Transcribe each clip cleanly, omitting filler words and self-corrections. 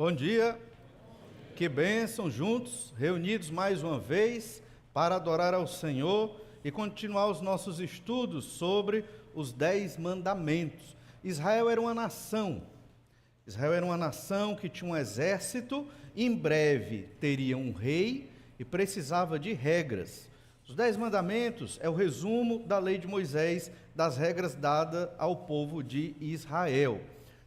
Bom dia, que bênção, juntos, reunidos mais uma vez para adorar ao Senhor e continuar os nossos estudos sobre os 10 mandamentos. Israel era uma nação que tinha um exército, em breve teria um rei e precisava de regras. Os 10 mandamentos é o resumo da lei de Moisés, das regras dadas ao povo de Israel.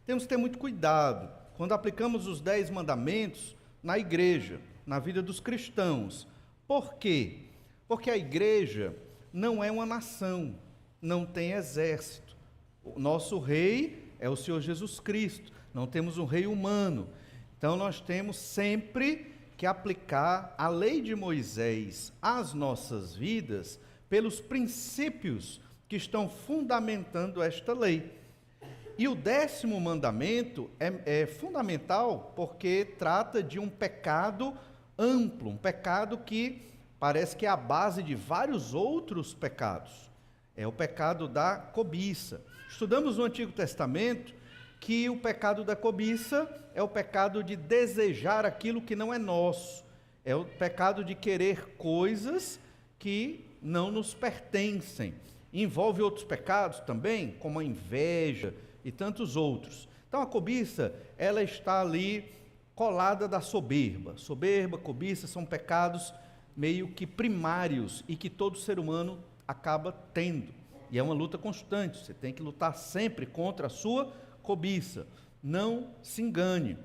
Temos que ter muito cuidado quando aplicamos os 10 mandamentos na igreja, na vida dos cristãos. Por quê? Porque a igreja não é uma nação, não tem exército. O nosso rei é o Senhor Jesus Cristo, não temos um rei humano. Então nós temos sempre que aplicar a lei de Moisés às nossas vidas pelos princípios que estão fundamentando esta lei. E o 10º mandamento é fundamental porque trata de um pecado amplo, um pecado que parece que é a base de vários outros pecados. É o pecado da cobiça. Estudamos no Antigo Testamento que o pecado da cobiça é o pecado de desejar aquilo que não é nosso. É o pecado de querer coisas que não nos pertencem. Envolve outros pecados também, como a inveja e tantos outros. Então a cobiça, ela está ali colada da soberba. Soberba, cobiça são pecados meio que primários e que todo ser humano acaba tendo. E é uma luta constante, você tem que lutar sempre contra a sua cobiça. Não se engane.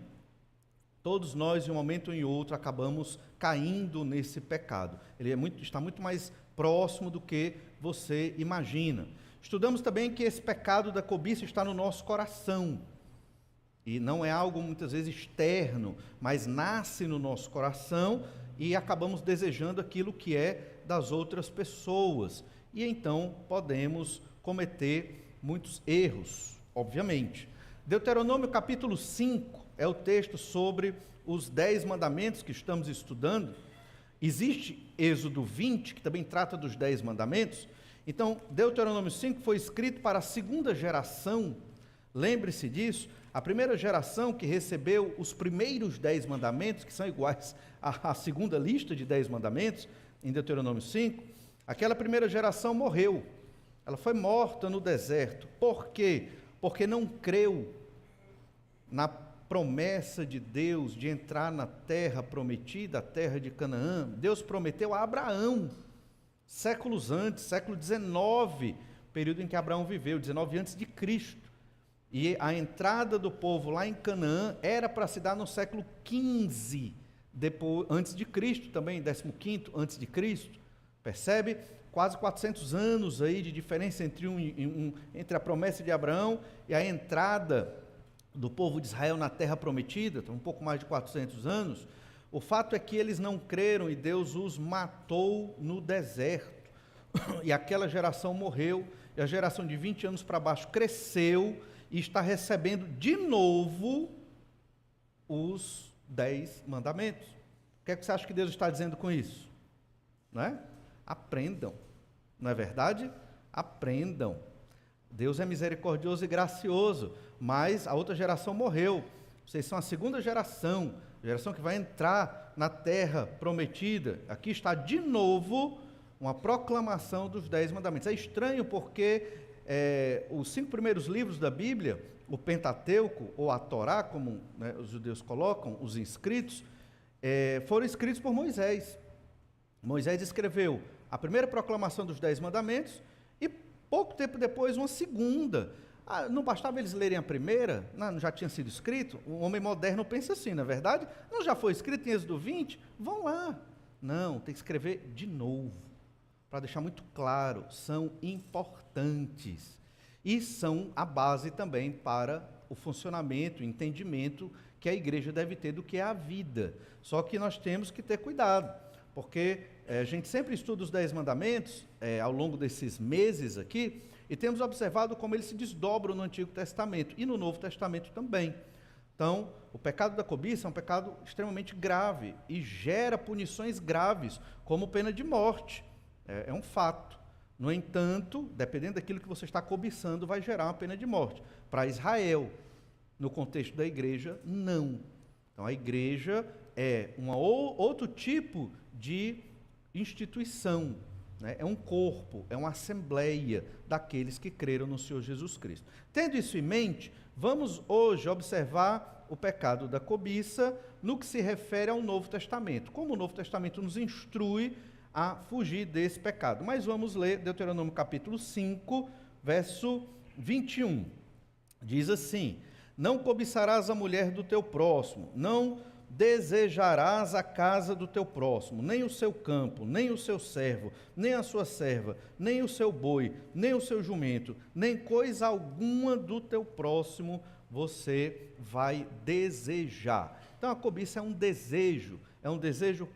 Todos nós, de um momento ou em outro, acabamos caindo nesse pecado. Ele está muito mais próximo do que você imagina. Estudamos também que esse pecado da cobiça está no nosso coração. E não é algo muitas vezes externo, mas nasce no nosso coração e acabamos desejando aquilo que é das outras pessoas. E então podemos cometer muitos erros, obviamente. Deuteronômio capítulo 5 é o texto sobre os 10 mandamentos que estamos estudando. Existe Êxodo 20, que também trata dos 10 mandamentos. Então, Deuteronômio 5 foi escrito para a segunda geração. Lembre-se disso, a primeira geração que recebeu os primeiros 10 mandamentos, que são iguais à segunda lista de 10 mandamentos, em Deuteronômio 5, aquela primeira geração morreu. Ela foi morta no deserto. Por quê? Porque não creu na promessa de Deus de entrar na terra prometida, a terra de Canaã. Deus prometeu a Abraão, séculos antes, século XIX, período em que Abraão viveu, 19 antes de Cristo. E a entrada do povo lá em Canaã era para se dar no século XV, antes de Cristo também, 15º antes de Cristo. Percebe? Quase 400 anos aí de diferença entre a promessa de Abraão e a entrada do povo de Israel na terra prometida, um pouco mais de 400 anos. O fato é que eles não creram e Deus os matou no deserto. E aquela geração morreu, e a geração de 20 anos para baixo cresceu e está recebendo de novo os 10 mandamentos. O que é que você acha que Deus está dizendo com isso? Não é? Aprendam, não é verdade? Aprendam. Deus é misericordioso e gracioso, mas a outra geração morreu. Vocês são a segunda geração que vai entrar na terra prometida. Aqui está de novo uma proclamação dos 10 mandamentos. É estranho porque os 5 primeiros livros da Bíblia, o Pentateuco, ou a Torá, como os judeus colocam, os inscritos, foram escritos por Moisés. Moisés escreveu a primeira proclamação dos 10 mandamentos e pouco tempo depois uma segunda. Não bastava eles lerem a primeira? Não já tinha sido escrito? O homem moderno pensa assim, não é verdade? Não já foi escrito em Êxodo 20? Vão lá. Não, tem que escrever de novo, para deixar muito claro, são importantes e são a base também para o funcionamento, o entendimento que a igreja deve ter do que é a vida. Só que nós temos que ter cuidado, porque a gente sempre estuda os 10 mandamentos ao longo desses meses aqui, e temos observado como eles se desdobram no Antigo Testamento e no Novo Testamento também. Então, o pecado da cobiça é um pecado extremamente grave e gera punições graves, como pena de morte. É um fato. No entanto, dependendo daquilo que você está cobiçando, vai gerar uma pena de morte. Para Israel, no contexto da igreja, não. Então, a igreja é outro tipo de instituição, né? É um corpo, é uma assembleia daqueles que creram no Senhor Jesus Cristo. Tendo isso em mente, vamos hoje observar o pecado da cobiça no que se refere ao Novo Testamento. Como o Novo Testamento nos instrui a fugir desse pecado. Mas vamos ler Deuteronômio capítulo 5, verso 21. Diz assim: não cobiçarás a mulher do teu próximo, não desejarás a casa do teu próximo, nem o seu campo, nem o seu servo, nem a sua serva, nem o seu boi, nem o seu jumento, nem coisa alguma do teu próximo você vai desejar. Então a cobiça é um desejo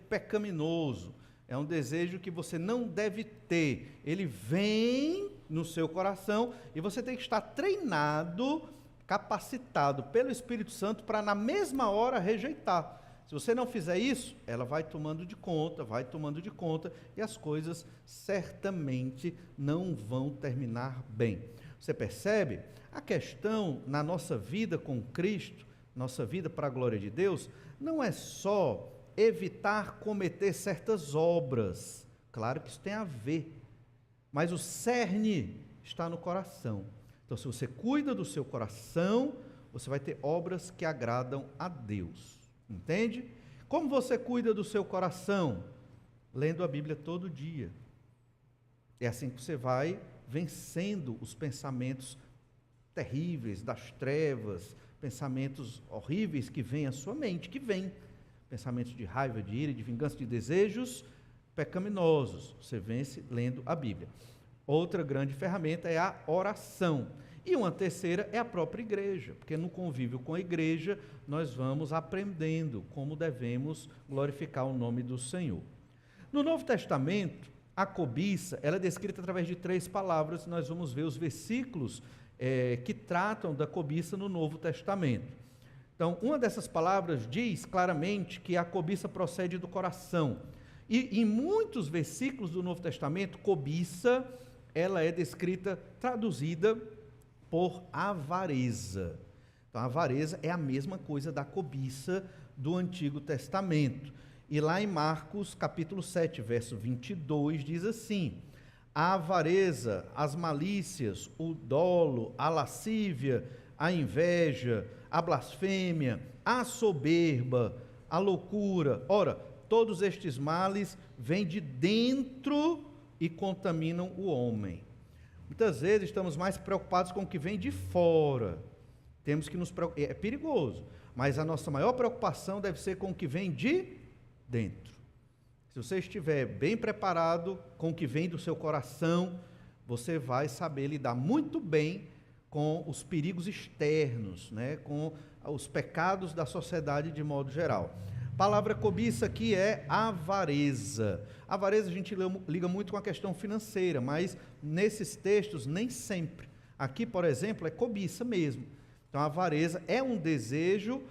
pecaminoso, é um desejo que você não deve ter. Ele vem no seu coração e você tem que estar treinado, capacitado pelo Espírito Santo para na mesma hora rejeitar. Se você não fizer isso, ela vai tomando de conta, e as coisas certamente não vão terminar bem. Você percebe? A questão na nossa vida com Cristo, nossa vida para a glória de Deus, não é só evitar cometer certas obras. Claro que isso tem a ver, mas o cerne está no coração. Então, se você cuida do seu coração, você vai ter obras que agradam a Deus. Entende? Como você cuida do seu coração? Lendo a Bíblia todo dia. É assim que você vai vencendo os pensamentos terríveis das trevas, pensamentos horríveis que vêm à sua mente, pensamentos de raiva, de ira, de vingança, de desejos pecaminosos. Você vence lendo a Bíblia. Outra grande ferramenta é a oração. E uma terceira é a própria igreja, porque no convívio com a igreja nós vamos aprendendo como devemos glorificar o nome do Senhor. No Novo Testamento, a cobiça ela é descrita através de 3 palavras, nós vamos ver os versículos que tratam da cobiça no Novo Testamento. Então, uma dessas palavras diz claramente que a cobiça procede do coração. E em muitos versículos do Novo Testamento, cobiça ela é descrita, traduzida por avareza. Então, a avareza é a mesma coisa da cobiça do Antigo Testamento. E lá em Marcos, capítulo 7, verso 22, diz assim: a avareza, as malícias, o dolo, a lascívia, a inveja, a blasfêmia, a soberba, a loucura. Ora, todos estes males vêm de dentro e contaminam o homem. Muitas vezes estamos mais preocupados com o que vem de fora. Temos que nos preocupar, é perigoso, mas a nossa maior preocupação deve ser com o que vem de dentro. Se você estiver bem preparado com o que vem do seu coração, você vai saber lidar muito bem com os perigos externos, né? Com os pecados da sociedade de modo geral. A palavra cobiça aqui é avareza. Avareza a gente liga muito com a questão financeira, mas nesses textos nem sempre. Aqui, por exemplo, é cobiça mesmo. Então, a avareza é um desejo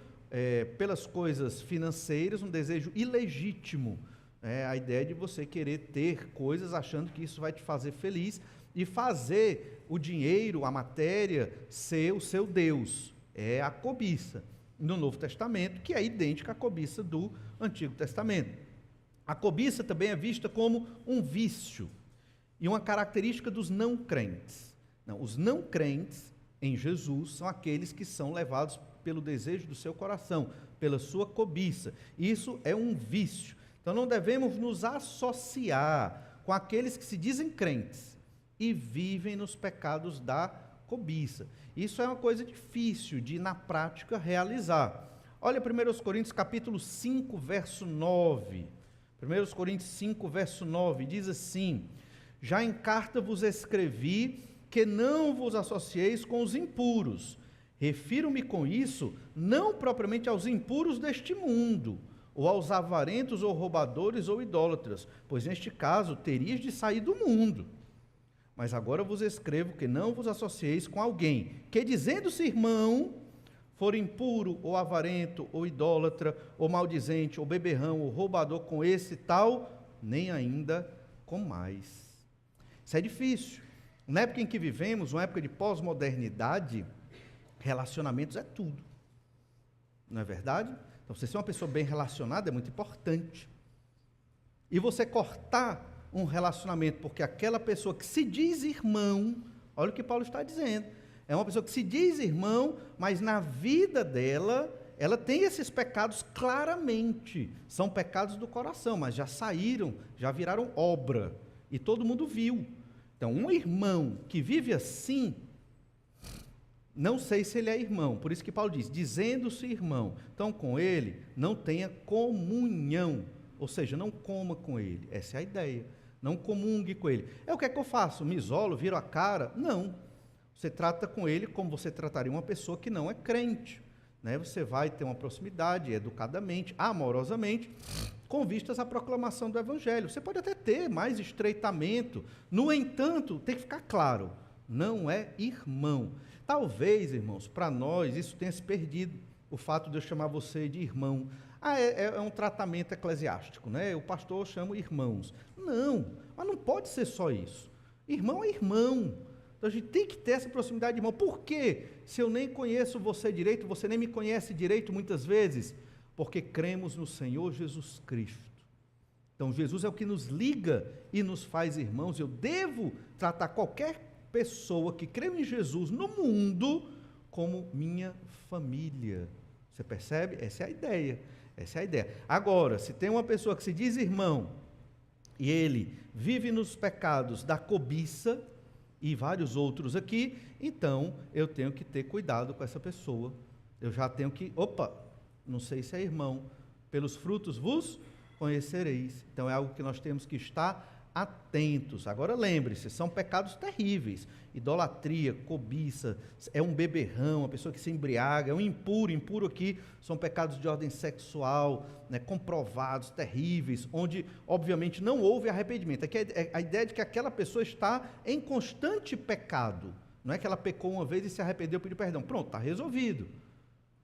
pelas coisas financeiras, um desejo ilegítimo. A ideia de você querer ter coisas achando que isso vai te fazer feliz e fazer o dinheiro, a matéria, ser o seu Deus. É a cobiça no Novo Testamento, que é idêntica à cobiça do Antigo Testamento. A cobiça também é vista como um vício e uma característica dos não crentes. Não, os não crentes em Jesus são aqueles que são levados pelo desejo do seu coração, pela sua cobiça. Isso é um vício. Então não devemos nos associar com aqueles que se dizem crentes e vivem nos pecados da cobiça. Isso é uma coisa difícil de, na prática, realizar. Olha 1 Coríntios capítulo 5, verso 9. 1 Coríntios 5, verso 9, diz assim: já em carta vos escrevi que não vos associeis com os impuros. Refiro-me com isso não propriamente aos impuros deste mundo, ou aos avarentos, ou roubadores, ou idólatras, pois neste caso terias de sair do mundo. Mas agora vos escrevo que não vos associeis com alguém que, dizendo-se irmão, for impuro, ou avarento, ou idólatra, ou maldizente, ou beberrão, ou roubador, com esse tal, nem ainda com mais. Isso é difícil. Na época em que vivemos, uma época de pós-modernidade, relacionamentos é tudo. Não é verdade? Então, você ser uma pessoa bem relacionada é muito importante. E você cortar um relacionamento porque aquela pessoa que se diz irmão, olha o que Paulo está dizendo, é uma pessoa que se diz irmão, mas na vida dela, ela tem esses pecados claramente, são pecados do coração, mas já saíram, já viraram obra, e todo mundo viu. Então, um irmão que vive assim, não sei se ele é irmão, por isso que Paulo diz, dizendo-se irmão, então com ele não tenha comunhão, ou seja, não coma com ele, essa é a ideia, não comungue com ele. O que é que eu faço? Me isolo, viro a cara? Não, você trata com ele como você trataria uma pessoa que não é crente, né? Você vai ter uma proximidade, educadamente, amorosamente, com vistas à proclamação do Evangelho. Você pode até ter mais estreitamento, no entanto, tem que ficar claro, não é irmão. Talvez, irmãos, para nós isso tenha se perdido, o fato de eu chamar você de irmão. É um tratamento eclesiástico, né? O pastor chama irmãos. Não, mas não pode ser só isso. Irmão é irmão. Então a gente tem que ter essa proximidade de irmão. Por quê? Se eu nem conheço você direito, você nem me conhece direito muitas vezes, porque cremos no Senhor Jesus Cristo. Então Jesus é o que nos liga e nos faz irmãos. Eu devo tratar qualquer pessoa que crê em Jesus no mundo como minha família. Você percebe? Essa é a ideia. Essa é a ideia. Agora, se tem uma pessoa que se diz irmão e ele vive nos pecados da cobiça e vários outros aqui, então eu tenho que ter cuidado com essa pessoa. Eu já tenho que, não sei se é irmão, pelos frutos vos conhecereis. Então é algo que nós temos que estar atentos. Agora lembre-se, são pecados terríveis. Idolatria, cobiça, é um beberrão, uma pessoa que se embriaga, é um impuro aqui, são pecados de ordem sexual, né, comprovados, terríveis, onde obviamente não houve arrependimento. Aqui é a ideia de que aquela pessoa está em constante pecado, não é que ela pecou uma vez e se arrependeu e pediu perdão, pronto, está resolvido.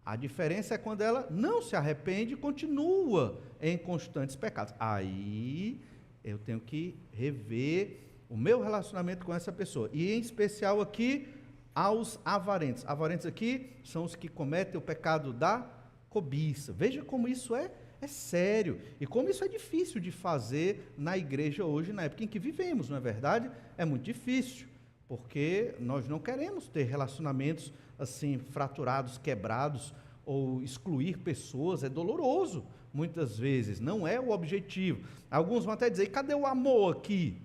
A diferença é quando ela não se arrepende e continua em constantes pecados. Aí eu tenho que rever o meu relacionamento com essa pessoa. E em especial aqui, aos avarentos. Avarentos aqui são os que cometem o pecado da cobiça. Veja como isso é sério. E como isso é difícil de fazer na igreja hoje, na época em que vivemos, não é verdade? É muito difícil, porque nós não queremos ter relacionamentos assim, fraturados, quebrados, ou excluir pessoas. É doloroso. Muitas vezes, não é o objetivo. Alguns vão até dizer, cadê o amor aqui?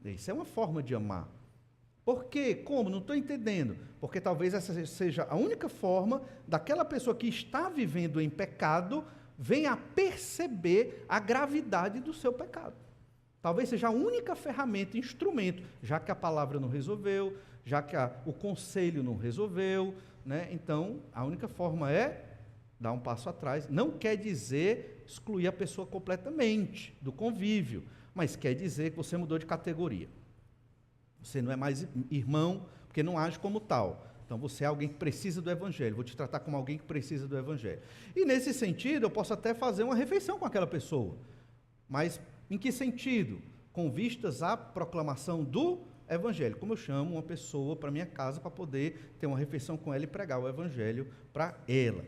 Isso é uma forma de amar. Por quê? Como? Não estou entendendo. Porque talvez essa seja a única forma daquela pessoa que está vivendo em pecado, venha a perceber a gravidade do seu pecado. Talvez seja a única ferramenta, instrumento, já que a palavra não resolveu, já que o conselho não resolveu, né? Então, a única forma é dar um passo atrás. Não quer dizer excluir a pessoa completamente do convívio, mas quer dizer que você mudou de categoria. Você não é mais irmão, porque não age como tal. Então você é alguém que precisa do Evangelho. Vou te tratar como alguém que precisa do Evangelho. E nesse sentido, eu posso até fazer uma refeição com aquela pessoa. Mas em que sentido? Com vistas à proclamação do Evangelho. Como eu chamo uma pessoa para minha casa para poder ter uma refeição com ela e pregar o Evangelho para ela.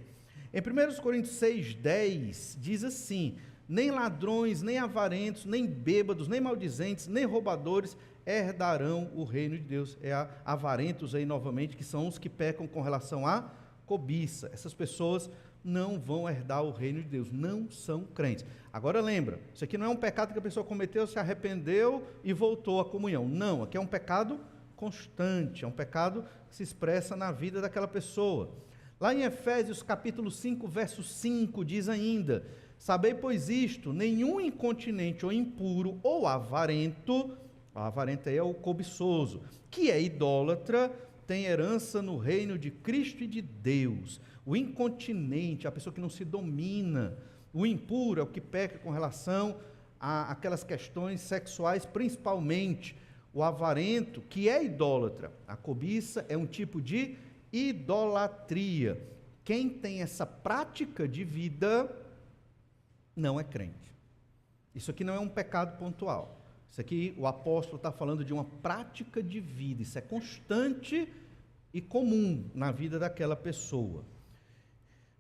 Em 1 Coríntios 6,10 diz assim, nem ladrões, nem avarentos, nem bêbados, nem maldizentes, nem roubadores herdarão o reino de Deus. É avarentos aí novamente, que são os que pecam com relação à cobiça. Essas pessoas não vão herdar o reino de Deus, não são crentes. Agora lembra, isso aqui não é um pecado que a pessoa cometeu, se arrependeu e voltou à comunhão. Não, aqui é um pecado constante, é um pecado que se expressa na vida daquela pessoa. Lá em Efésios capítulo 5, verso 5, diz ainda, sabei, pois isto, nenhum incontinente ou impuro ou avarento aí é o cobiçoso, que é idólatra, tem herança no reino de Cristo e de Deus. O incontinente, a pessoa que não se domina, o impuro é o que peca com relação a aquelas questões sexuais, principalmente. O avarento, que é idólatra, a cobiça é um tipo de idolatria. Quem tem essa prática de vida não é crente. Isso aqui não é um pecado pontual. Isso aqui o apóstolo está falando de uma prática de vida. Isso é constante e comum na vida daquela pessoa.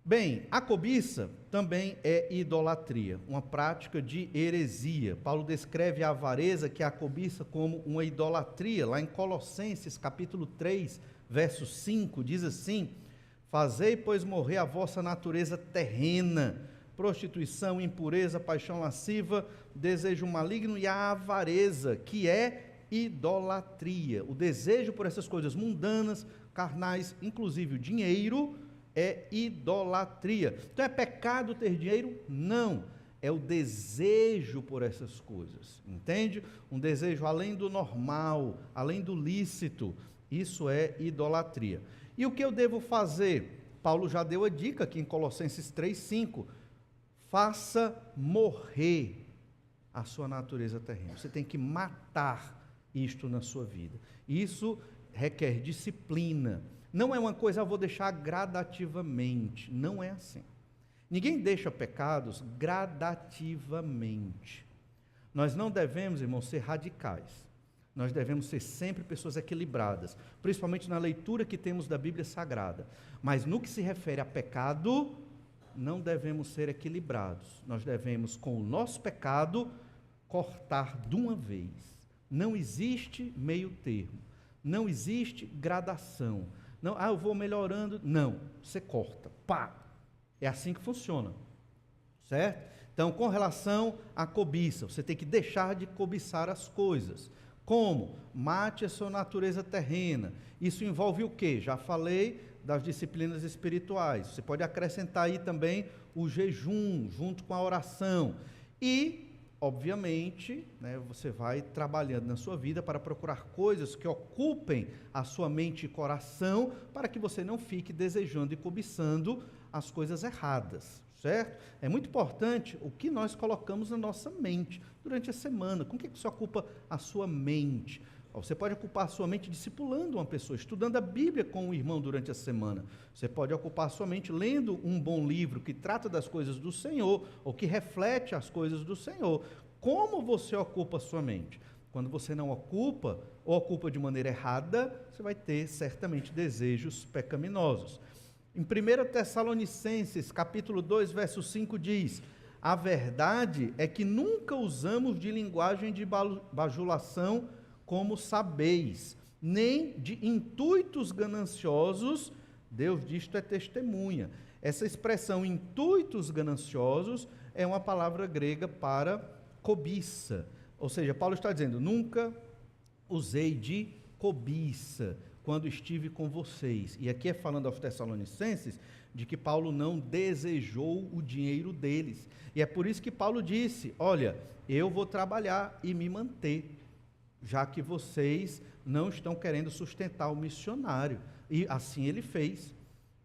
Bem, a cobiça também é idolatria, uma prática de heresia. Paulo descreve a avareza, que é a cobiça, como uma idolatria. Lá em Colossenses, capítulo 3, verso 5, diz assim: fazei, pois, morrer a vossa natureza terrena, prostituição, impureza, paixão lasciva, desejo maligno e a avareza, que é idolatria. O desejo por essas coisas mundanas, carnais, inclusive o dinheiro, é idolatria. Então é pecado ter dinheiro? Não. É o desejo por essas coisas, entende? Um desejo além do normal, além do lícito. Isso é idolatria. E o que eu devo fazer? Paulo já deu a dica aqui em Colossenses 3:5. Faça morrer a sua natureza terrena. Você tem que matar isto na sua vida. Isso requer disciplina. Não é uma coisa, eu vou deixar gradativamente. Não é assim. Ninguém deixa pecados gradativamente. Nós não devemos, irmãos, ser radicais. Nós devemos ser sempre pessoas equilibradas, principalmente na leitura que temos da Bíblia Sagrada. Mas no que se refere a pecado, não devemos ser equilibrados. Nós devemos, com o nosso pecado, cortar de uma vez. Não existe meio termo. Não existe gradação. Não, eu vou melhorando. Não, você corta. Pá! É assim que funciona. Certo? Então, com relação à cobiça, você tem que deixar de cobiçar as coisas. Como? Mate a sua natureza terrena. Isso envolve o quê? Já falei das disciplinas espirituais. Você pode acrescentar aí também o jejum, junto com a oração. E, obviamente, né, você vai trabalhando na sua vida para procurar coisas que ocupem a sua mente e coração, para que você não fique desejando e cobiçando as coisas erradas. Certo? É muito importante o que nós colocamos na nossa mente durante a semana. Com o que você ocupa a sua mente? Você pode ocupar a sua mente discipulando uma pessoa, estudando a Bíblia com um irmão durante a semana. Você pode ocupar a sua mente lendo um bom livro que trata das coisas do Senhor, ou que reflete as coisas do Senhor. Como você ocupa a sua mente? Quando você não ocupa, ou ocupa de maneira errada, você vai ter certamente desejos pecaminosos. Em 1 Tessalonicenses, capítulo 2, verso 5, diz: a verdade é que nunca usamos de linguagem de bajulação, como sabeis, nem de intuitos gananciosos. Deus disto é testemunha. Essa expressão intuitos gananciosos é uma palavra grega para cobiça. Ou seja, Paulo está dizendo, nunca usei de cobiça quando estive com vocês. E aqui é falando aos Tessalonicenses de que Paulo não desejou o dinheiro deles. E é por isso que Paulo disse, olha, eu vou trabalhar e me manter, já que vocês não estão querendo sustentar o missionário. E assim ele fez.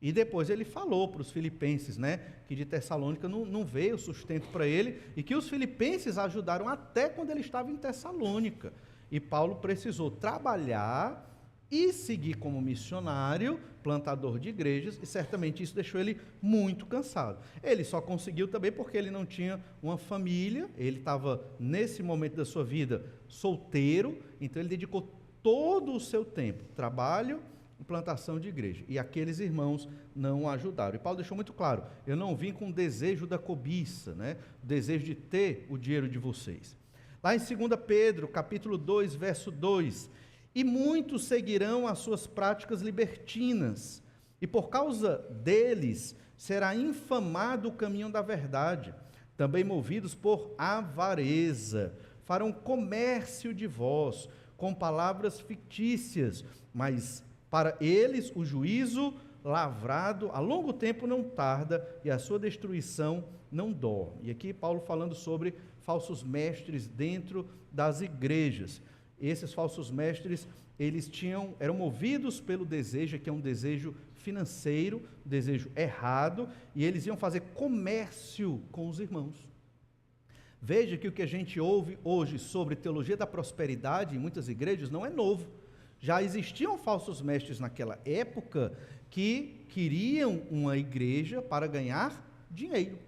E depois ele falou para os filipenses, né, que de Tessalônica não veio sustento para ele, e que os filipenses ajudaram até quando ele estava em Tessalônica. E Paulo precisou trabalhar e seguir como missionário, plantador de igrejas, e certamente isso deixou ele muito cansado. Ele só conseguiu também porque ele não tinha uma família, ele estava nesse momento da sua vida solteiro, então ele dedicou todo o seu tempo, trabalho e plantação de igreja, e aqueles irmãos não o ajudaram. E Paulo deixou muito claro, eu não vim com o desejo da cobiça, né? O desejo de ter o dinheiro de vocês. Lá em 2 Pedro, capítulo 2, verso 2, e muitos seguirão as suas práticas libertinas, e por causa deles será infamado o caminho da verdade. Também movidos por avareza, farão comércio de vós, com palavras fictícias, mas para eles o juízo lavrado a longo tempo não tarda, e a sua destruição não dorme. E aqui Paulo falando sobre falsos mestres dentro das igrejas. Esses falsos mestres, eram movidos pelo desejo, que é um desejo financeiro, um desejo errado, e eles iam fazer comércio com os irmãos. Veja que o que a gente ouve hoje sobre teologia da prosperidade em muitas igrejas não é novo. Já existiam falsos mestres naquela época que queriam uma igreja para ganhar dinheiro.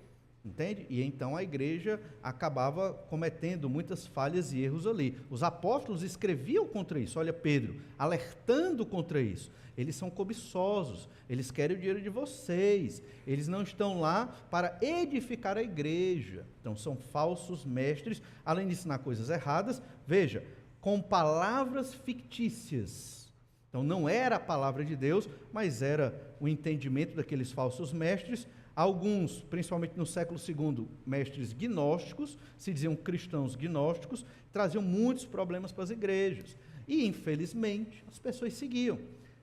entende? E então a igreja acabava cometendo muitas falhas e erros ali. Os apóstolos escreviam contra isso. Olha Pedro, alertando contra isso. Eles são cobiçosos, eles querem o dinheiro de vocês, eles não estão lá para edificar a igreja. Então são falsos mestres, além de ensinar coisas erradas, veja, com palavras fictícias. Então não era a palavra de Deus, mas era o entendimento daqueles falsos mestres. Alguns, principalmente no século II, mestres gnósticos, se diziam cristãos gnósticos, traziam muitos problemas para as igrejas. E, infelizmente, as pessoas seguiam.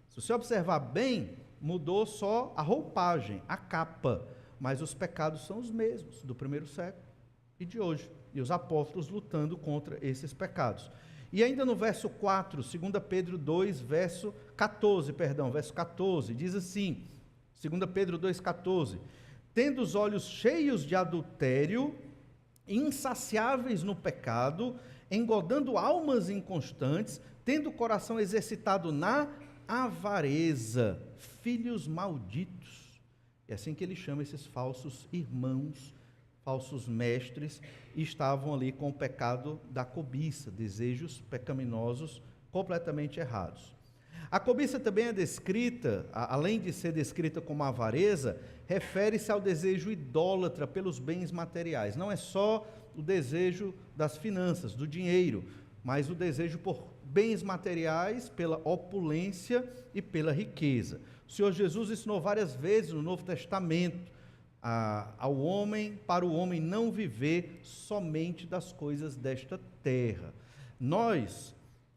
Se você observar bem, mudou só a roupagem, a capa, mas os pecados são os mesmos do primeiro século e de hoje. E os apóstolos lutando contra esses pecados. E ainda no verso 4, 2 Pedro 2, verso 14, diz assim, 2 Pedro 2,14, tendo os olhos cheios de adultério, insaciáveis no pecado, engodando almas inconstantes, tendo o coração exercitado na avareza, filhos malditos. É assim que ele chama esses falsos irmãos, falsos mestres, e estavam ali com o pecado da cobiça, desejos pecaminosos completamente errados. A cobiça também é descrita, além de ser descrita como avareza, refere-se ao desejo idólatra pelos bens materiais. Não é só o desejo das finanças, do dinheiro, mas o desejo por bens materiais, pela opulência e pela riqueza. O Senhor Jesus ensinou várias vezes no Novo Testamento ao homem, para o homem não viver somente das coisas desta terra.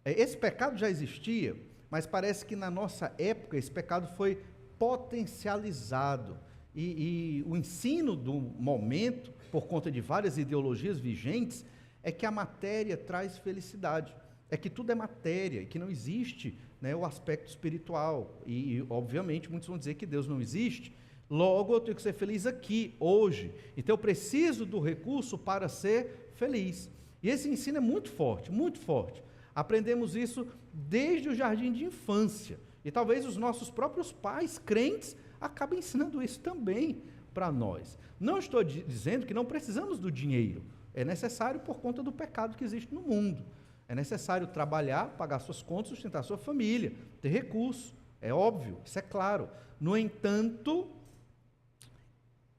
Esse pecado já existia, mas parece que na nossa época esse pecado foi potencializado. E o ensino do momento, por conta de várias ideologias vigentes, é que a matéria traz felicidade. É que tudo é matéria, que não existe, né, o aspecto espiritual. E, obviamente, muitos vão dizer que Deus não existe. Logo, eu tenho que ser feliz aqui, hoje. Então, eu preciso do recurso para ser feliz. E esse ensino é muito forte, muito forte. Aprendemos isso desde o jardim de infância. E talvez os nossos próprios pais, crentes, acabem ensinando isso também para nós. Não estou dizendo que não precisamos do dinheiro. É necessário por conta do pecado que existe no mundo. É necessário trabalhar, pagar suas contas, sustentar sua família, ter recurso. É óbvio, isso é claro. No entanto,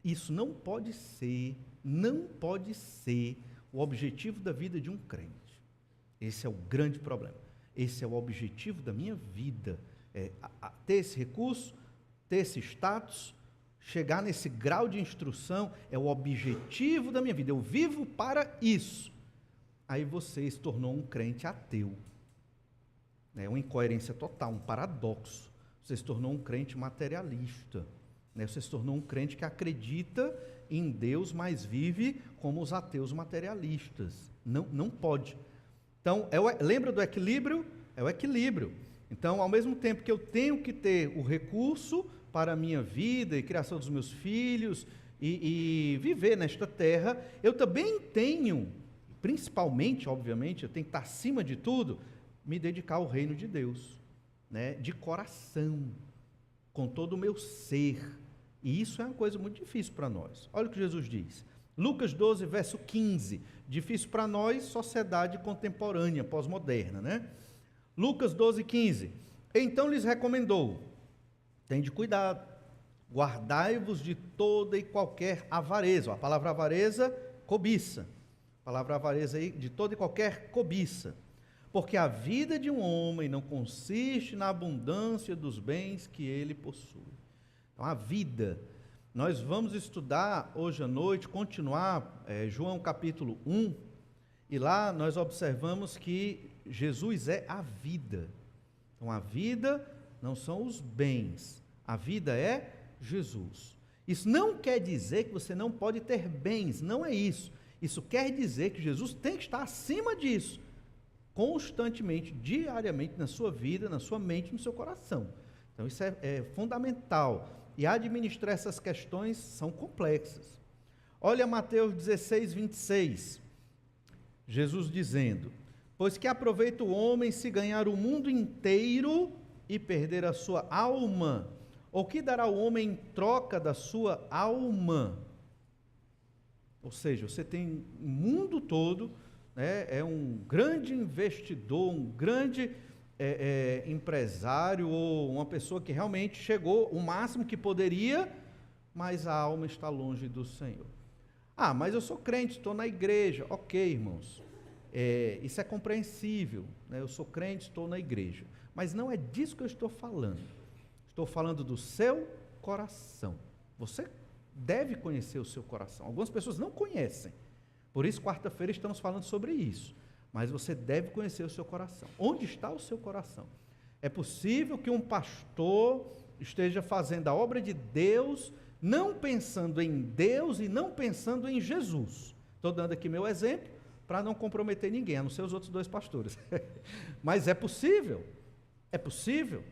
isso não pode ser o objetivo da vida de um crente. Esse é o grande problema. Esse é o objetivo da minha vida. Ter esse recurso, ter esse status, chegar nesse grau de instrução, é o objetivo da minha vida. Eu vivo para isso. Aí você se tornou um crente ateu. É uma incoerência total, um paradoxo. Você se tornou um crente materialista. Você se tornou um crente que acredita em Deus, mas vive como os ateus materialistas. Não pode. Então, lembra do equilíbrio? É o equilíbrio. Então, ao mesmo tempo que eu tenho que ter o recurso para a minha vida e criação dos meus filhos e viver nesta terra, eu também tenho, principalmente, obviamente, eu tenho que estar acima de tudo, me dedicar ao reino de Deus, né? De coração, com todo o meu ser. E isso é uma coisa muito difícil para nós. Olha o que Jesus diz. Lucas 12, verso 15. Difícil para nós, sociedade contemporânea, pós-moderna, né? Lucas 12, 15. Então lhes recomendou: tende cuidado, guardai-vos de toda e qualquer avareza. A palavra avareza, cobiça. A palavra avareza aí, de toda e qualquer cobiça. Porque a vida de um homem não consiste na abundância dos bens que ele possui. Então, a vida. Nós vamos estudar hoje à noite, continuar João capítulo 1, e lá nós observamos que Jesus é a vida. Então, a vida não são os bens, a vida é Jesus. Isso não quer dizer que você não pode ter bens, não é isso. Isso quer dizer que Jesus tem que estar acima disso, constantemente, diariamente, na sua vida, na sua mente, no seu coração. Então, isso é fundamental. E administrar essas questões são complexas. Olha Mateus 16, 26. Jesus dizendo: pois que aproveita o homem se ganhar o mundo inteiro e perder a sua alma? Ou que dará o homem em troca da sua alma? Ou seja, você tem o mundo todo, né, é um grande investidor, um grande empresário, ou uma pessoa que realmente chegou o máximo que poderia, mas a alma está longe do Senhor. Ah, mas eu sou crente, estou na igreja. Ok, irmãos, isso é compreensível, né? Eu sou crente, estou na igreja. Mas não é disso que eu estou falando. Estou falando do seu coração. Você deve conhecer o seu coração. Algumas pessoas não conhecem. Por isso, quarta-feira, estamos falando sobre isso. Mas você deve conhecer o seu coração. Onde está o seu coração? É possível que um pastor esteja fazendo a obra de Deus, não pensando em Deus e não pensando em Jesus. Estou dando aqui meu exemplo para não comprometer ninguém, a não ser os outros dois pastores. Mas é possível. É possível.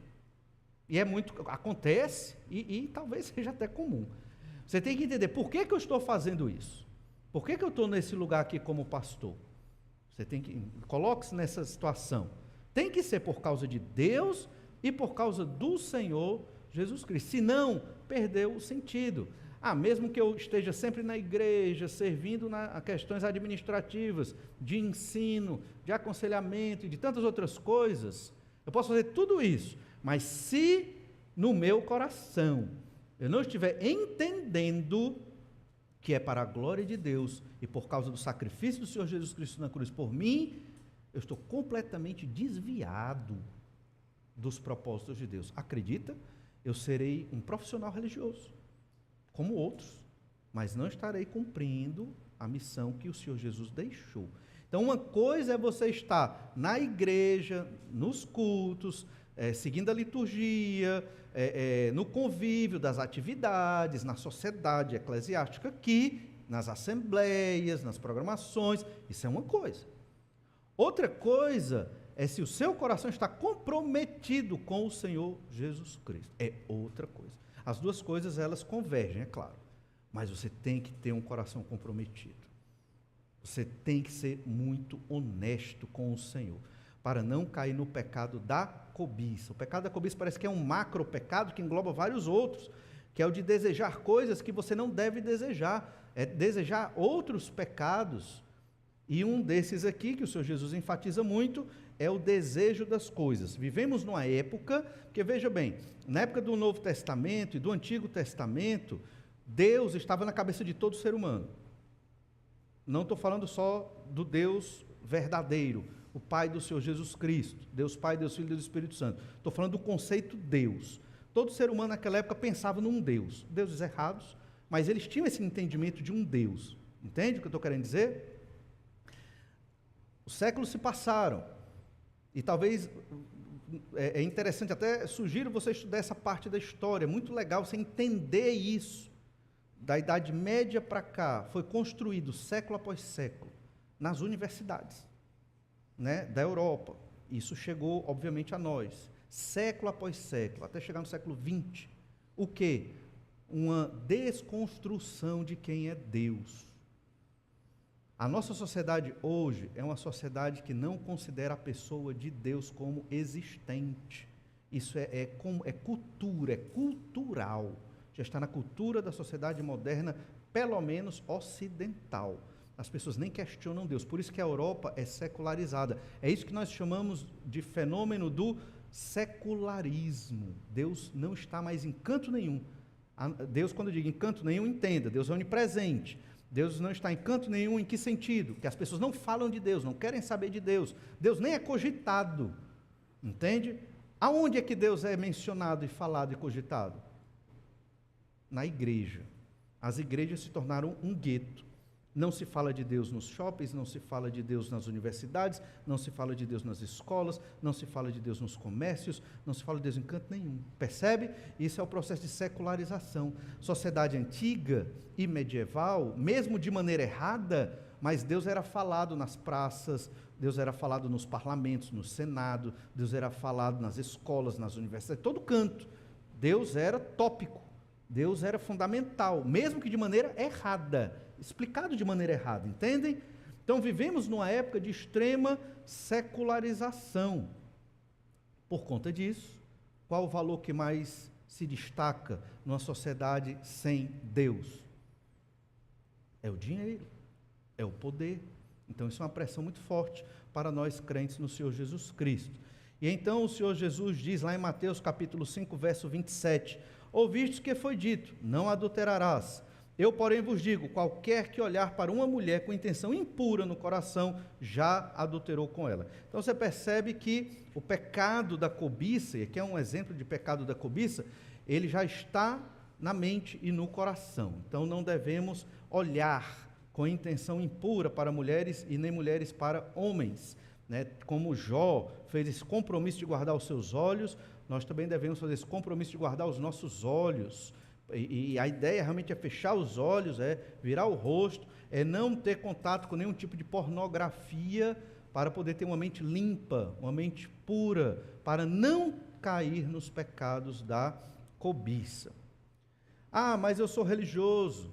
E acontece, e talvez seja até comum. Você tem que entender por que eu estou fazendo isso. Por que eu estou nesse lugar aqui como pastor? Você tem que, coloque-se nessa situação. Tem que ser por causa de Deus e por causa do Senhor Jesus Cristo. Senão, perdeu o sentido. Mesmo que eu esteja sempre na igreja, servindo a questões administrativas, de ensino, de aconselhamento e de tantas outras coisas, eu posso fazer tudo isso, mas se no meu coração eu não estiver entendendo que é para a glória de Deus e por causa do sacrifício do Senhor Jesus Cristo na cruz por mim, eu estou completamente desviado dos propósitos de Deus. Acredita? Eu serei um profissional religioso, como outros, mas não estarei cumprindo a missão que o Senhor Jesus deixou. Então, uma coisa é você estar na igreja, nos cultos, seguindo a liturgia, no convívio das atividades, na sociedade eclesiástica aqui, nas assembleias, nas programações, isso é uma coisa. Outra coisa é se o seu coração está comprometido com o Senhor Jesus Cristo, é outra coisa. As duas coisas, elas convergem, é claro, mas você tem que ter um coração comprometido. Você tem que ser muito honesto com o Senhor, para não cair no pecado da cobiça. O pecado da cobiça parece que é um macro pecado que engloba vários outros, que é o de desejar coisas que você não deve desejar, é desejar outros pecados. E um desses aqui, que o Senhor Jesus enfatiza muito, é o desejo das coisas. Vivemos numa época, que veja bem, na época do Novo Testamento e do Antigo Testamento, Deus estava na cabeça de todo ser humano. Não estou falando só do Deus verdadeiro, o Pai do Senhor Jesus Cristo, Deus Pai, Deus Filho e Deus Espírito Santo. Estou falando do conceito Deus. Todo ser humano naquela época pensava num Deus, deuses errados, mas eles tinham esse entendimento de um Deus. Entende o que eu estou querendo dizer? Os séculos se passaram, e talvez é interessante, até sugiro você estudar essa parte da história, é muito legal você entender isso. Da Idade Média para cá, foi construído século após século, nas universidades, né, da Europa. Isso chegou, obviamente, a nós, século após século, até chegar no século XX. O quê? Uma desconstrução de quem é Deus. A nossa sociedade hoje é uma sociedade que não considera a pessoa de Deus como existente. Isso é cultura, é cultural. Já está na cultura da sociedade moderna, pelo menos ocidental. As pessoas nem questionam Deus, por isso que a Europa é secularizada. É isso que nós chamamos de fenômeno do secularismo. Deus não está mais em canto nenhum. Deus, quando eu digo em canto nenhum, entenda, Deus é onipresente. Deus não está em canto nenhum, em que sentido? Que as pessoas não falam de Deus, não querem saber de Deus. Deus nem é cogitado, entende? Aonde é que Deus é mencionado e falado e cogitado? Na igreja. As igrejas se tornaram um gueto. Não se fala de Deus nos shoppings, não se fala de Deus nas universidades, não se fala de Deus nas escolas, não se fala de Deus nos comércios, não se fala de Deus em canto nenhum. Percebe? Isso é o processo de secularização. Sociedade antiga e medieval, mesmo de maneira errada, mas Deus era falado nas praças, Deus era falado nos parlamentos, no Senado, Deus era falado nas escolas, nas universidades, todo canto. Deus era tópico. Deus era fundamental, mesmo que de maneira errada, explicado de maneira errada, entendem? Então vivemos numa época de extrema secularização. Por conta disso, qual o valor que mais se destaca numa sociedade sem Deus? É o dinheiro, é o poder. Então isso é uma pressão muito forte para nós crentes no Senhor Jesus Cristo. E então o Senhor Jesus diz lá em Mateus capítulo 5, verso 27, ouvistes que foi dito, não adulterarás. Eu, porém, vos digo, qualquer que olhar para uma mulher com intenção impura no coração, já adulterou com ela. Então você percebe que o pecado da cobiça, e aqui é um exemplo de pecado da cobiça, ele já está na mente e no coração. Então não devemos olhar com intenção impura para mulheres e nem mulheres para homens, né? Como Jó fez esse compromisso de guardar os seus olhos, nós também devemos fazer esse compromisso de guardar os nossos olhos. E a ideia realmente é fechar os olhos, é virar o rosto, é não ter contato com nenhum tipo de pornografia para poder ter uma mente limpa, uma mente pura, para não cair nos pecados da cobiça. Ah, mas eu sou religioso,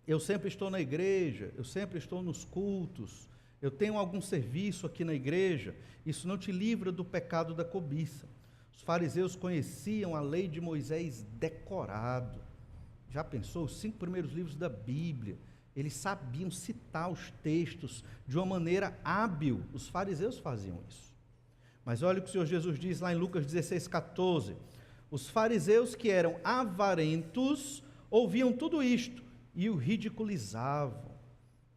eu sempre estou na igreja, eu sempre estou nos cultos, eu tenho algum serviço aqui na igreja. Isso não te livra do pecado da cobiça. Os fariseus conheciam a lei de Moisés decorado. Já pensou? Os 5 primeiros livros da Bíblia. Eles sabiam citar os textos de uma maneira hábil. Os fariseus faziam isso. Mas olha o que o Senhor Jesus diz lá em Lucas 16, 14. Os fariseus que eram avarentos ouviam tudo isto e o ridiculizavam.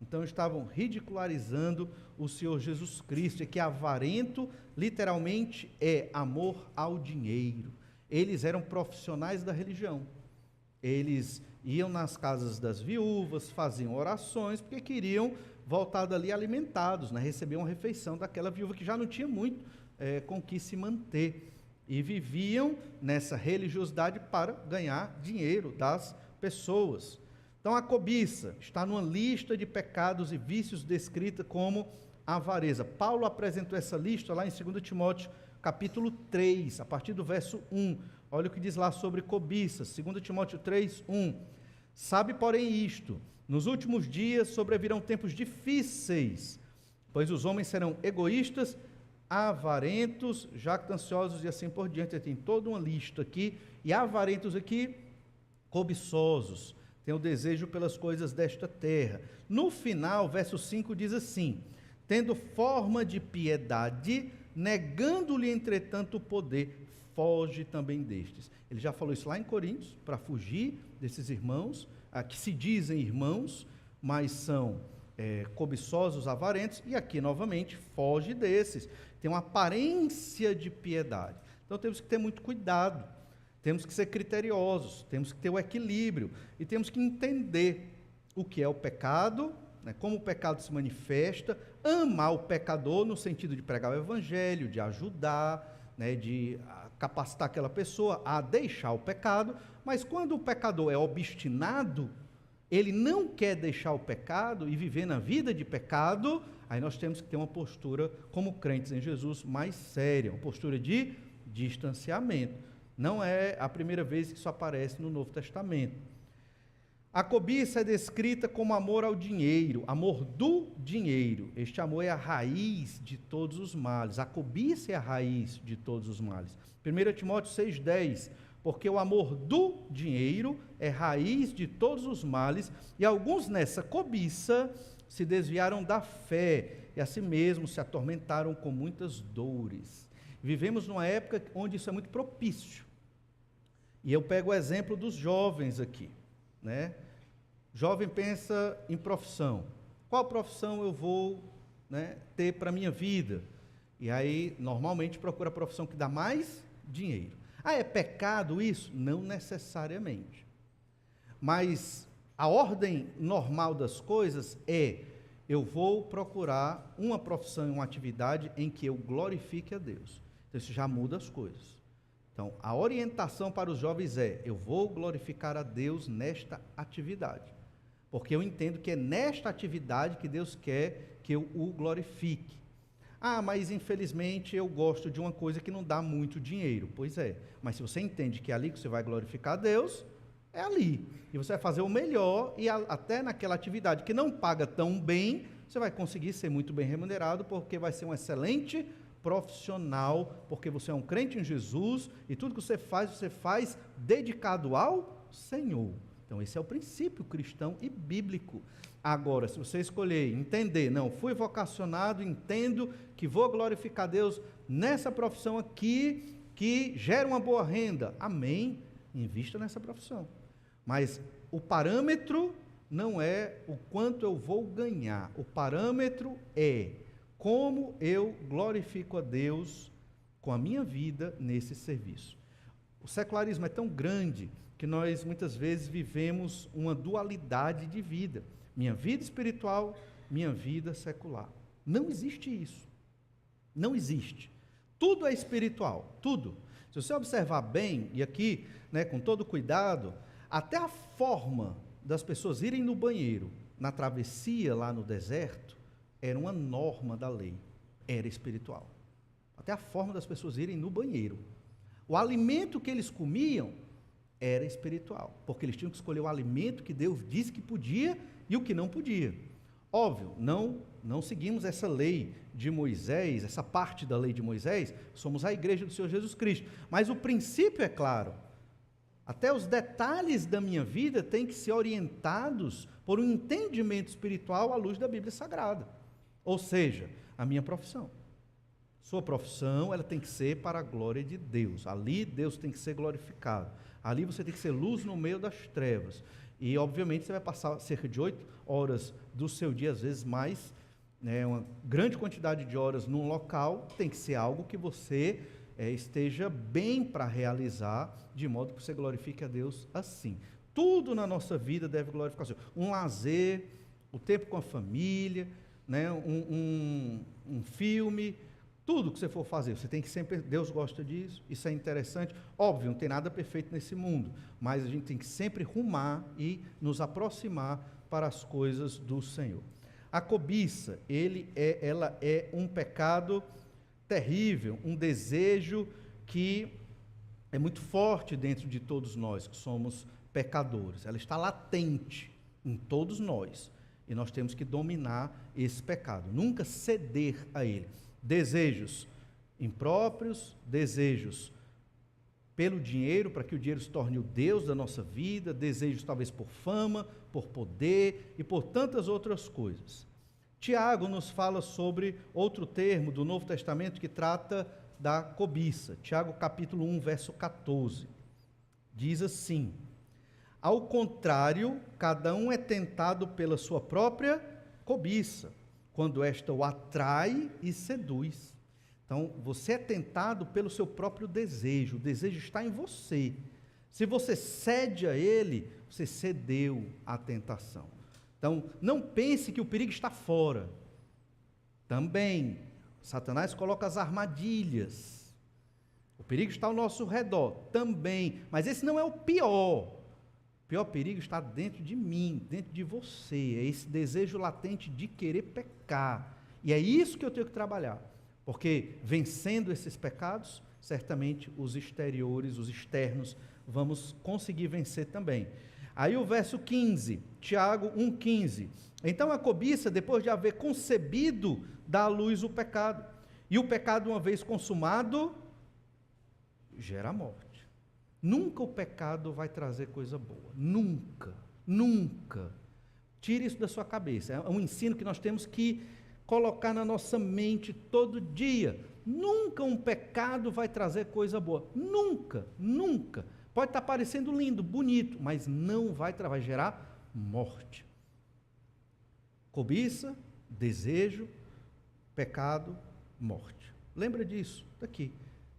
Então estavam ridicularizando o Senhor Jesus Cristo, e que avarento literalmente é amor ao dinheiro. Eles eram profissionais da religião. Eles iam nas casas das viúvas, faziam orações, porque queriam voltar dali alimentados, né? Receber uma refeição daquela viúva que já não tinha muito com que se manter. E viviam nessa religiosidade para ganhar dinheiro das pessoas. Então a cobiça está numa lista de pecados e vícios descrita como avareza. Paulo apresentou essa lista lá em 2 Timóteo capítulo 3, a partir do verso 1. Olha o que diz lá sobre cobiça, 2 Timóteo 3, 1. Sabe, porém, isto, nos últimos dias sobrevirão tempos difíceis, pois os homens serão egoístas, avarentos, jactanciosos e assim por diante. Tem toda uma lista aqui, e avarentos aqui, cobiçosos, tem o desejo pelas coisas desta terra. No final, verso 5 diz assim, tendo forma de piedade, negando-lhe, entretanto, o poder, foge também destes. Ele já falou isso lá em Coríntios, para fugir desses irmãos, que se dizem irmãos, mas são cobiçosos, avarentos, e aqui novamente, foge desses. Tem uma aparência de piedade. Então temos que ter muito cuidado. Temos que ser criteriosos, temos que ter o equilíbrio e temos que entender o que é o pecado, né, como o pecado se manifesta, amar o pecador no sentido de pregar o evangelho, de ajudar, né, de capacitar aquela pessoa a deixar o pecado, mas quando o pecador é obstinado, ele não quer deixar o pecado e viver na vida de pecado, aí nós temos que ter uma postura como crentes em Jesus mais séria, uma postura de distanciamento. Não é a primeira vez que isso aparece no Novo Testamento. A cobiça é descrita como amor ao dinheiro, amor do dinheiro. Este amor é a raiz de todos os males. A cobiça é a raiz de todos os males. 1 Timóteo 6,10, porque o amor do dinheiro é raiz de todos os males, e alguns nessa cobiça se desviaram da fé, e assim mesmo se atormentaram com muitas dores. Vivemos numa época onde isso é muito propício. E eu pego o exemplo dos jovens aqui, né? Jovem pensa em profissão. Qual profissão eu vou, né, ter para a minha vida? E aí, normalmente, procura a profissão que dá mais dinheiro. Ah, é pecado isso? Não necessariamente. Mas a ordem normal das coisas é: eu vou procurar uma profissão e uma atividade em que eu glorifique a Deus. Então, isso já muda as coisas. Então, a orientação para os jovens é: eu vou glorificar a Deus nesta atividade, porque eu entendo que é nesta atividade que Deus quer que eu o glorifique. Ah, mas infelizmente eu gosto de uma coisa que não dá muito dinheiro. Pois é, mas se você entende que é ali que você vai glorificar a Deus, é ali. E você vai fazer o melhor, e até naquela atividade que não paga tão bem, você vai conseguir ser muito bem remunerado, porque vai ser um excelente profissional, porque você é um crente em Jesus, e tudo que você faz dedicado ao Senhor. Então Então, esse é o princípio cristão e bíblico. Agora, se você escolher entender, não, fui vocacionado, entendo que vou glorificar Deus nessa profissão aqui, que gera uma boa renda. Amém, invista nessa profissão. Mas o parâmetro não é o quanto eu vou ganhar. O parâmetro é como eu glorifico a Deus com a minha vida nesse serviço. O secularismo é tão grande que nós muitas vezes vivemos uma dualidade de vida. Minha vida espiritual, minha vida secular. Não existe isso. Não existe. Tudo é espiritual, tudo. Se você observar bem, e aqui, com todo cuidado, até a forma das pessoas irem no banheiro, na travessia lá no deserto, era uma norma da lei, era espiritual. Até a forma das pessoas irem no banheiro. O alimento que eles comiam era espiritual, porque eles tinham que escolher o alimento que Deus disse que podia e o que não podia. Óbvio, não seguimos essa lei de Moisés, essa parte da lei de Moisés, somos a igreja do Senhor Jesus Cristo, mas o princípio é claro. Até os detalhes da minha vida têm que ser orientados por um entendimento espiritual à luz da Bíblia Sagrada. Ou seja, a minha profissão. Sua profissão, ela tem que ser para a glória de Deus. Ali Deus tem que ser glorificado. Ali você tem que ser luz no meio das trevas. E, obviamente, você vai passar cerca de 8 horas do seu dia, às vezes mais, uma grande quantidade de horas num local, tem que ser algo que você esteja bem para realizar, de modo que você glorifique a Deus assim. Tudo na nossa vida deve glorificar o Senhor. Um lazer, o tempo com a família, um filme, tudo que você for fazer, você tem que sempre, Deus gosta disso, isso é interessante. Óbvio, não tem nada perfeito nesse mundo, mas a gente tem que sempre rumar e nos aproximar para as coisas do Senhor. A cobiça, ela é um pecado terrível, um desejo que é muito forte dentro de todos nós que somos pecadores. Ela está latente em todos nós e nós temos que dominar esse pecado, nunca ceder a ele. Desejos impróprios, desejos pelo dinheiro, para que o dinheiro se torne o Deus da nossa vida, desejos talvez por fama, por poder e por tantas outras coisas. Tiago nos fala sobre outro termo do Novo Testamento que trata da cobiça. Tiago capítulo 1, verso 14. Diz assim: ao contrário, cada um é tentado pela sua própria cobiça, quando esta o atrai e seduz. Então, você é tentado pelo seu próprio desejo, o desejo está em você. Se você cede a ele, você cedeu à tentação. Então, não pense que o perigo está fora. Também, Satanás coloca as armadilhas. O perigo está ao nosso redor, também. Mas esse não é o pior. O pior perigo está dentro de mim, dentro de você. É esse desejo latente de querer pecar. E é isso que eu tenho que trabalhar. Porque vencendo esses pecados, certamente os exteriores, os externos, vamos conseguir vencer também. Aí o verso 15, Tiago 1,15. Então a cobiça, depois de haver concebido, dá à luz o pecado. E o pecado, uma vez consumado, gera a morte. Nunca o pecado vai trazer coisa boa. Nunca, nunca. Tire isso da sua cabeça. É um ensino que nós temos que colocar na nossa mente todo dia. Nunca um pecado vai trazer coisa boa. Nunca, nunca. Pode estar parecendo lindo, bonito, mas não vai gerar morte. Cobiça, desejo, pecado, morte. Lembra disso? Está aqui.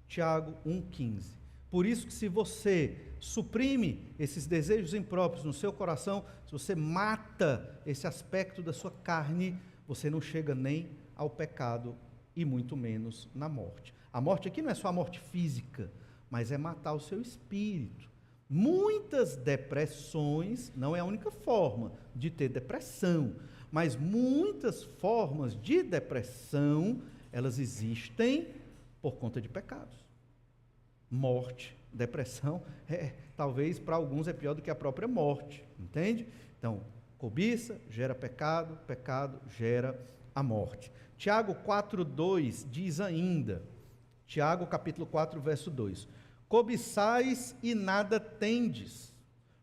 Tiago 1,15. Por isso que se você suprime esses desejos impróprios no seu coração, se você mata esse aspecto da sua carne, você não chega nem ao pecado e muito menos na morte. A morte aqui não é só a morte física, mas é matar o seu espírito. Muitas depressões, não é a única forma de ter depressão, mas muitas formas de depressão, elas existem por conta de pecados. Morte, depressão, talvez para alguns é pior do que a própria morte, entende? Então, cobiça gera pecado, pecado gera a morte. Tiago 4,2 diz ainda, Tiago capítulo 4, verso 2, cobiçais e nada tendes,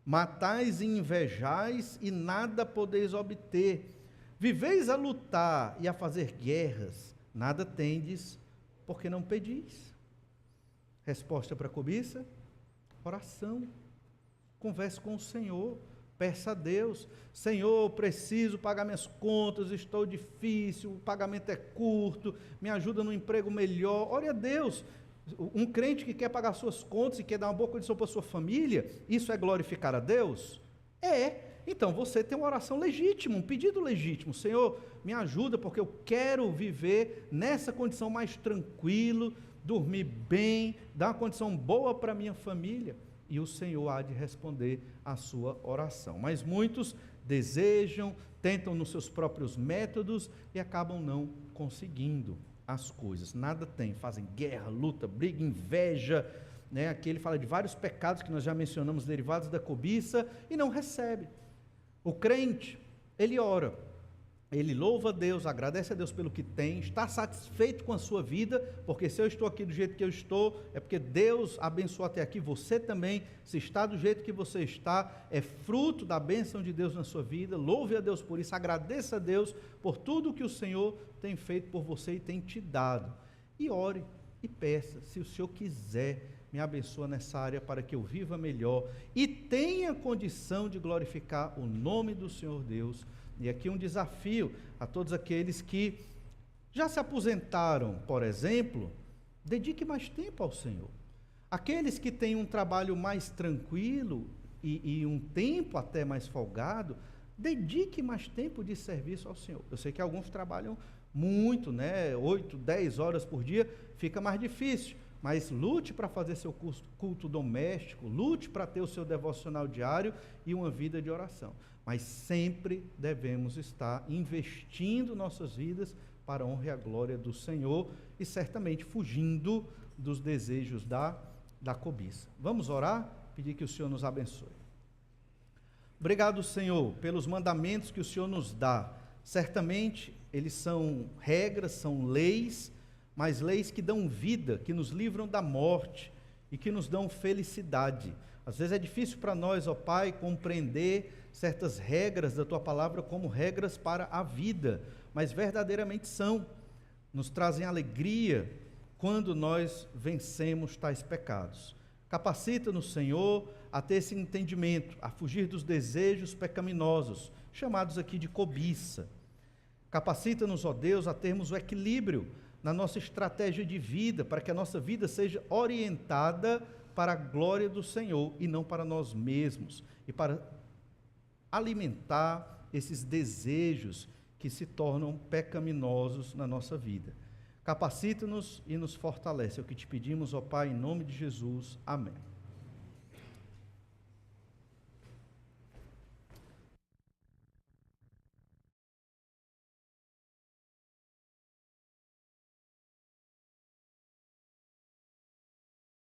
Matais e invejais e nada podeis obter. Viveis a lutar e a fazer guerras, nada tendes, porque não pedis. Resposta para a cobiça? Oração. Converse com o Senhor. Peça a Deus: Senhor, preciso pagar minhas contas, estou difícil, o pagamento é curto, me ajuda no emprego melhor. Ore a Deus. Um crente que quer pagar suas contas e quer dar uma boa condição para a sua família, isso é glorificar a Deus? É. Então você tem uma oração legítima, um pedido legítimo: Senhor, me ajuda porque eu quero viver nessa condição mais tranquilo, dormir bem, dar uma condição boa para a minha família. E o Senhor há de responder a sua oração. Mas muitos desejam, tentam nos seus próprios métodos e acabam não conseguindo as coisas. Nada tem, fazem guerra, luta, briga, inveja, né? Aqui ele fala de vários pecados que nós já mencionamos, derivados da cobiça, e não recebe. O crente, ele ora, ele louva a Deus, agradece a Deus pelo que tem, está satisfeito com a sua vida, porque se eu estou aqui do jeito que eu estou, é porque Deus abençoou até aqui, você também, se está do jeito que você está, é fruto da bênção de Deus na sua vida. Louve a Deus por isso, agradeça a Deus por tudo que o Senhor tem feito por você e tem te dado. E ore e peça: se o Senhor quiser, me abençoa nessa área para que eu viva melhor e tenha condição de glorificar o nome do Senhor Deus. E aqui um desafio a todos aqueles que já se aposentaram, por exemplo: dedique mais tempo ao Senhor. Aqueles que têm um trabalho mais tranquilo e um tempo até mais folgado, dedique mais tempo de serviço ao Senhor. Eu sei que alguns trabalham muito, né? 8, 10 horas por dia, fica mais difícil. Mas lute para fazer seu culto doméstico, lute para ter o seu devocional diário e uma vida de oração. Mas sempre devemos estar investindo nossas vidas para a honra e a glória do Senhor e certamente fugindo dos desejos da cobiça. Vamos orar? Pedir que o Senhor nos abençoe. Obrigado, Senhor, pelos mandamentos que o Senhor nos dá. Certamente eles são regras, são leis, mas leis que dão vida, que nos livram da morte e que nos dão felicidade. Às vezes é difícil para nós, ó Pai, compreender certas regras da Tua Palavra como regras para a vida, mas verdadeiramente são. Nos trazem alegria quando nós vencemos tais pecados. Capacita-nos, Senhor, a ter esse entendimento, a fugir dos desejos pecaminosos, chamados aqui de cobiça. Capacita-nos, ó Deus, a termos o equilíbrio na nossa estratégia de vida, para que a nossa vida seja orientada para a glória do Senhor e não para nós mesmos, e para alimentar esses desejos que se tornam pecaminosos na nossa vida. Capacita-nos e nos fortalece. É o que te pedimos, ó Pai, em nome de Jesus. Amém.